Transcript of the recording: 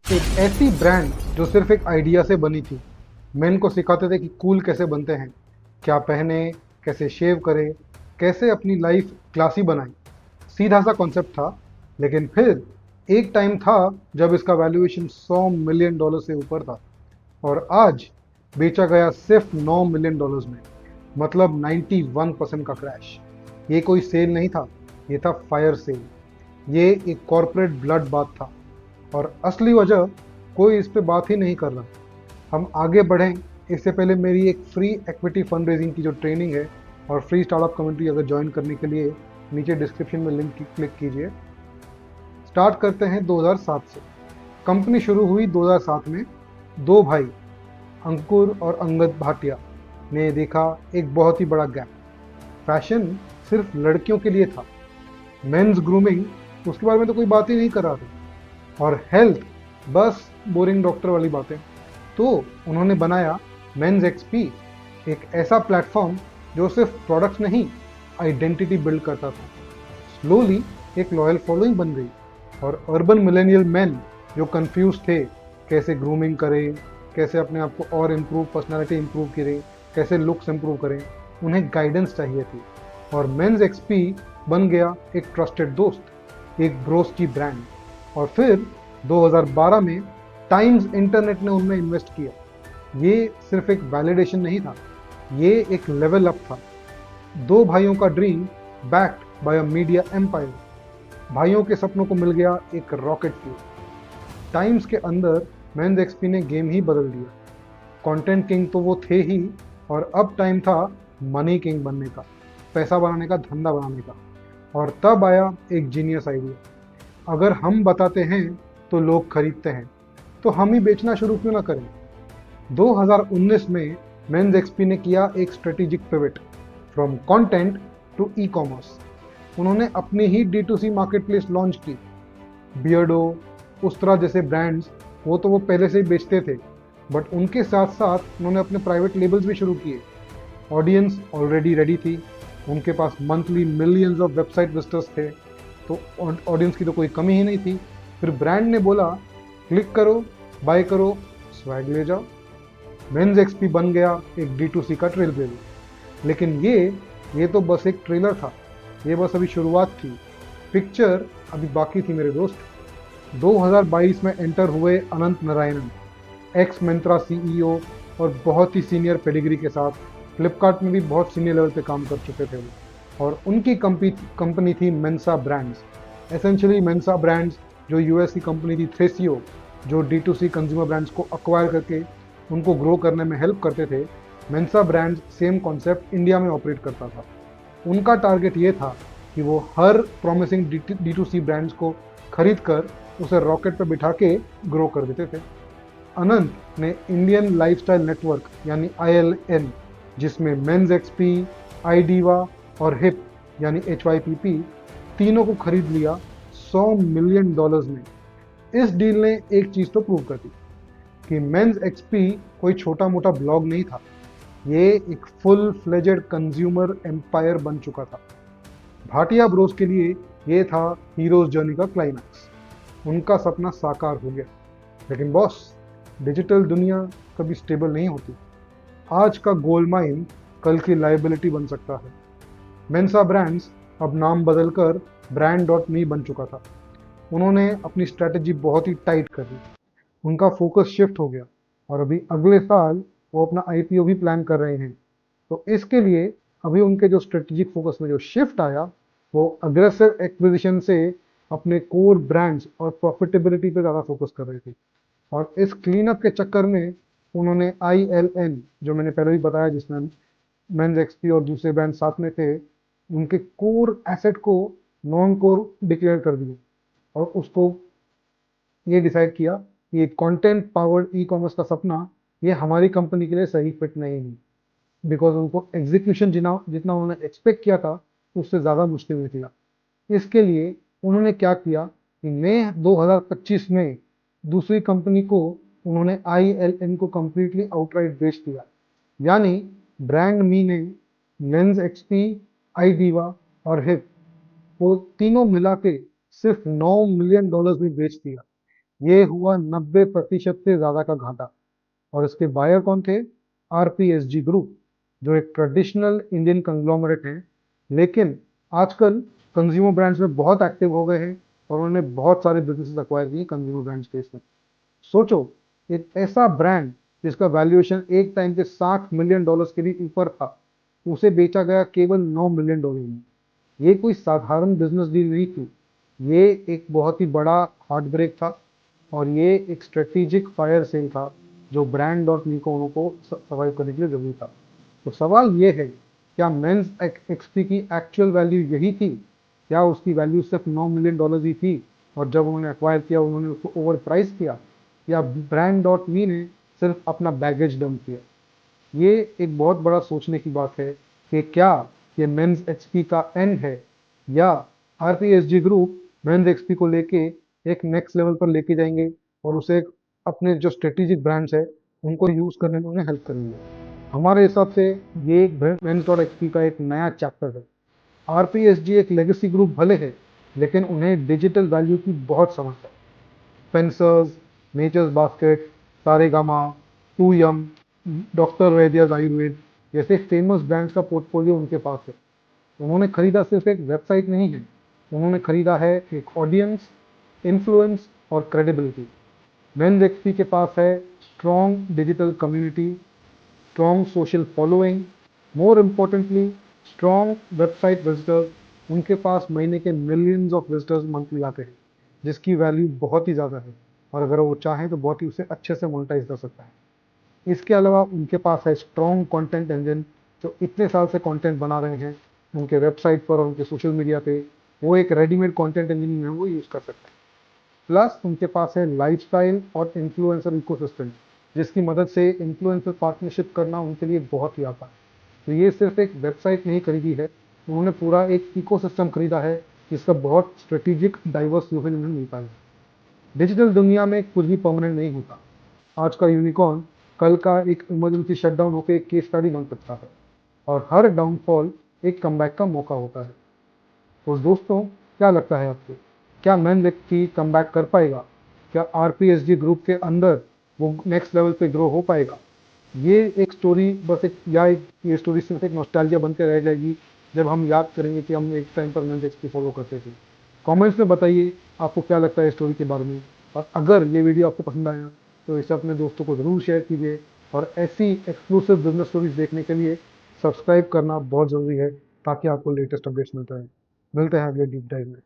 एक ऐसी ब्रांड जो सिर्फ एक आइडिया से बनी थी। मेन को सिखाते थे कि कूल कैसे बनते हैं, क्या पहने, कैसे शेव करें, कैसे अपनी लाइफ क्लासी बनाएं। सीधा सा कॉन्सेप्ट था, लेकिन फिर एक टाइम था जब इसका वैल्यूएशन $100 मिलियन से ऊपर था। और आज बेचा गया सिर्फ $9 मिलियन में। मतलब 91% का क्रैश। ये कोई सेल नहीं था, ये था फायर सेल। ये एक कॉरपोरेट ब्लड बाथ था। और असली वजह कोई इस पे बात ही नहीं कर रहा। हम आगे बढ़ें इससे पहले मेरी एक फ्री इक्विटी फंड रेजिंग की जो ट्रेनिंग है और फ्री स्टार्टअप कम्युनिटी अगर ज्वाइन करने के लिए नीचे डिस्क्रिप्शन में लिंक क्लिक कीजिए। स्टार्ट करते हैं 2007 से। कंपनी शुरू हुई 2007 में। दो भाई अंकुर और अंगद भाटिया ने देखा एक बहुत ही बड़ा गैप। फैशन सिर्फ लड़कियों के लिए था, मेंस ग्रूमिंग उसके बारे में तो कोई बात ही नहीं कर रहा था, और हेल्थ बस बोरिंग डॉक्टर वाली बातें। तो उन्होंने बनाया मेंस एक्सपी, एक ऐसा प्लेटफॉर्म जो सिर्फ प्रोडक्ट्स नहीं, आइडेंटिटी बिल्ड करता था। स्लोली एक लॉयल फॉलोइंग बन गई, और अर्बन मिलेनियल मैन जो कंफ्यूज थे कैसे ग्रूमिंग करें, कैसे अपने आप को और इम्प्रूव, पर्सनालिटी इम्प्रूव करें, कैसे लुक्स इम्प्रूव करें, उन्हें गाइडेंस चाहिए थी। और मेंस एक्सपी बन गया एक ट्रस्टेड दोस्त, एक ब्रोस की ब्रांड। और फिर 2012 में टाइम्स इंटरनेट ने उनमें इन्वेस्ट किया। ये सिर्फ एक वैलिडेशन नहीं था, ये एक लेवल अप था। दो भाइयों का dream backed by a media empire. भाइयों के सपनों को मिल गया एक रॉकेट फ्यूल। टाइम्स के अंदर मेंस एक्सपी ने गेम ही बदल दिया। कंटेंट किंग तो वो थे ही, और अब टाइम था मनी किंग बनने का, पैसा बनाने का, धंधा बनाने का। और तब आया एक जीनियस आइडिया। अगर हम बताते हैं तो लोग खरीदते हैं, तो हम ही बेचना शुरू क्यों ना करें। 2019 में मेंस एक्सपी ने किया एक strategic pivot from content to ecommerce. उन्होंने अपनी ही D2C मार्केट प्लेस लॉन्च की। बियर्डो, उस्तरा जैसे ब्रांड्स, वो तो वो पहले से ही बेचते थे, बट उनके साथ साथ उन्होंने अपने प्राइवेट लेबल्स भी शुरू किए। ऑडियंस ऑलरेडी रेडी थी, उनके पास monthly millions of website visitors थे, तो ऑडियंस की तो कोई कमी ही नहीं थी। फिर ब्रांड ने बोला, क्लिक करो, बाय करो, स्वैग ले जाओ। मेंस एक्सपी बन गया एक D2C का ट्रेल ब्लेजर। लेकिन ये तो बस एक ट्रेलर था, ये बस अभी शुरुआत थी। पिक्चर अभी बाकी थी मेरे दोस्त। 2022 में एंटर हुए अनंत नारायणन, एक्स मिंत्रा सीईओ, और बहुत ही सीनियर पेडिग्री के साथ। फ्लिपकार्ट में भी बहुत सीनियर लेवल पे काम कर चुके थे वो। और उनकी कंपनी थी Mensa brands. Essentially Mensa brands जो यूएस की कंपनी थी थ्रेसियो, जो D2C कंज्यूमर ब्रांड्स को अक्वायर करके उनको ग्रो करने में हेल्प करते थे। Mensa brands same concept India में ऑपरेट करता था। उनका टारगेट ये था कि वो हर प्रॉमिसिंग D2C ब्रांड्स को खरीद कर उसे रॉकेट पर बिठा के ग्रो कर देते थे। अनंत ने इंडियन लाइफस्टाइल नेटवर्क यानी ILN, जिसमें मेंस एक्सपी, आईडीवा और हिप यानी HYPP, तीनों को खरीद लिया $100 मिलियन में। इस डील ने एक चीज तो प्रूव कर दी कि मेंस एक्सपी कोई छोटा मोटा ब्लॉग नहीं था, ये एक फुल फ्लेजेड कंज्यूमर एम्पायर बन चुका था। भाटिया ब्रोस के लिए ये था हीरोज जर्नी का क्लाइमैक्स। उनका सपना साकार हो गया। लेकिन बॉस, डिजिटल दुनिया कभी स्टेबल नहीं होती। आज का गोल्ड माइन कल की लाइबिलिटी बन सकता है। मेंसा ब्रांड्स अब नाम बदलकर brand.me बन चुका था। उन्होंने अपनी स्ट्रैटेजी बहुत ही टाइट कर दी। उनका फोकस शिफ्ट हो गया, और अभी अगले साल वो अपना IPO भी प्लान कर रहे हैं। तो इसके लिए अभी उनके जो स्ट्रेटेजिक फोकस में जो शिफ्ट आया, वो अग्रेसिव एक्विजिशन से अपने कोर ब्रांड्स और प्रॉफिटेबिलिटी पे ज़्यादा फोकस कर रहे थे। और इस क्लीन अप के चक्कर में उन्होंने ILN, जो मैंने पहले भी बताया, जिसमें मेंस एक्सपी और दूसरे ब्रांड साथ में थे, उनके कोर एसेट को नॉन कोर डिक्लेयर कर दिया। और उसको ये डिसाइड किया कि ये कंटेंट पावर्ड ई कॉमर्स का सपना ये हमारी कंपनी के लिए सही फिट नहीं है। बिकॉज उनको एग्जीक्यूशन जितना जितना उन्होंने एक्सपेक्ट किया था उससे ज़्यादा मुश्किल निकला। इसके लिए उन्होंने क्या किया कि मई 2025 में दूसरी कंपनी को उन्होंने ILN को कंप्लीटली आउटराइट बेच दिया। यानी ब्रांड मी ने लेंस एक्सपी, आईडीवा और हिप, वो तीनों मिला के सिर्फ $9 मिलियन में बेच दिया। ये हुआ 90% से ज़्यादा का घाटा। और इसके बायर कौन थे? आरपीएसजी ग्रुप, जो एक ट्रेडिशनल इंडियन कंग्लोमरेट है, लेकिन आजकल कंज्यूमर ब्रांड्स में बहुत एक्टिव हो गए हैं और उन्होंने बहुत सारे बिजनेसेस एक्वायर किए कंज्यूमर ब्रांड स्पेस में। सोचो, एक ऐसा ब्रांड जिसका वैल्यूएशन एक टाइम के $60 मिलियन के भी ऊपर था, उसे बेचा गया केवल $9 मिलियन में। ये कोई साधारण बिजनेस डील नहीं थी, ये एक बहुत ही बड़ा हार्ट ब्रेक था और ये एक स्ट्रेटेजिक फायर सेल था जो ब्रांड और निकोनो को सर्वाइव करने के लिए जरूरी था। तो सवाल ये है, क्या मेंस एक्सपी की एक्चुअल वैल्यू यही थी? क्या उसकी वैल्यू सिर्फ $9 मिलियन ही थी और जब उन्होंने एक्वायर किया उन्होंने उसको ओवर प्राइस किया? या ब्रांड डॉट मी ने सिर्फ अपना बैगेज डंप किया? ये एक बहुत बड़ा सोचने की बात है कि क्या ये मेंस एक्सपी का एंड है, या आरपीएसजी ग्रुप मेंस एक्सपी को लेके एक नेक्स्ट लेवल पर लेके जाएंगे और उसे अपने जो स्ट्रेटेजिक ब्रांड्स है उनको यूज करने में उन्हें हेल्प करेंगे। हमारे हिसाब से ये मेंस डॉट एक्सपी का एक नया चैप्टर है। आरपीएसजी एक लेगेसी ग्रुप भले है, लेकिन उन्हें डिजिटल वैल्यू की बहुत समझ है। Spencer's, Nature's Basket, Saregama, too yum, doctor Vaidya's Ayurveda जैसे फेमस ब्रांड्स का पोर्टफोलियो उनके पास है। उन्होंने खरीदा सिर्फ एक वेबसाइट नहीं है, उन्होंने खरीदा है एक ऑडियंस, इन्फ्लुएंस और क्रेडिबिलिटी। मेन व्यक्ति के पास है strong digital community, strong social following, more importantly strong website visitors. उनके पास महीने के मिलियंस ऑफ विजिटर्स मंथली आते हैं, जिसकी वैल्यू बहुत ही ज़्यादा है और अगर वो चाहें तो बहुत ही उसे अच्छे से मोनेटाइज कर सकता है। इसके अलावा उनके पास है स्ट्रॉन्ग कंटेंट इंजन, जो इतने साल से कंटेंट बना रहे हैं उनके वेबसाइट पर और उनके सोशल मीडिया पे। वो एक रेडीमेड कंटेंट इंजन है, वो यूज़ कर सकते हैं। प्लस उनके पास है लाइफस्टाइल और इन्फ्लुएंसर इकोसिस्टम, जिसकी मदद से इन्फ्लुएंसर पार्टनरशिप करना उनके लिए बहुत ही आसान है। तो ये सिर्फ एक वेबसाइट नहीं खरीदी है, उन्होंने पूरा एक इकोसिस्टम खरीदा है जिसका बहुत स्ट्रेटेजिक डाइवर्स यूजर उन्हें मिलता है। डिजिटल दुनिया में कुछ भी परमानेंट नहीं होता। आज का यूनिकॉर्न कल का एक इमरजेंसी शटडाउन होकर एक केस स्टडी बन सकता है और हर डाउनफॉल एक कमबैक का मौका होता है। तो दोस्तों, क्या लगता है आपको, क्या मैन व्यक्ति कमबैक कर पाएगा? क्या आरपीएसजी ग्रुप के अंदर वो नेक्स्ट लेवल पे ग्रो हो पाएगा? ये एक स्टोरी बस एक या एक ये स्टोरी सिर्फ एक नॉस्टैल्जिया बनकर रह जाएगी जब हम याद करेंगे कि हम एक टाइम पर मैन व्यक्ति फॉलो करते थे। कमेंट्स में बताइए आपको क्या लगता है स्टोरी के बारे में। और अगर ये वीडियो आपको पसंद आया तो इसे अपने दोस्तों को ज़रूर शेयर कीजिए और ऐसी एक्सक्लूसिव बिजनेस स्टोरीज देखने के लिए सब्सक्राइब करना बहुत ज़रूरी है ताकि आपको लेटेस्ट अपडेट्स मिलते हैं। मिलते हैं अगले डीप डाइव में।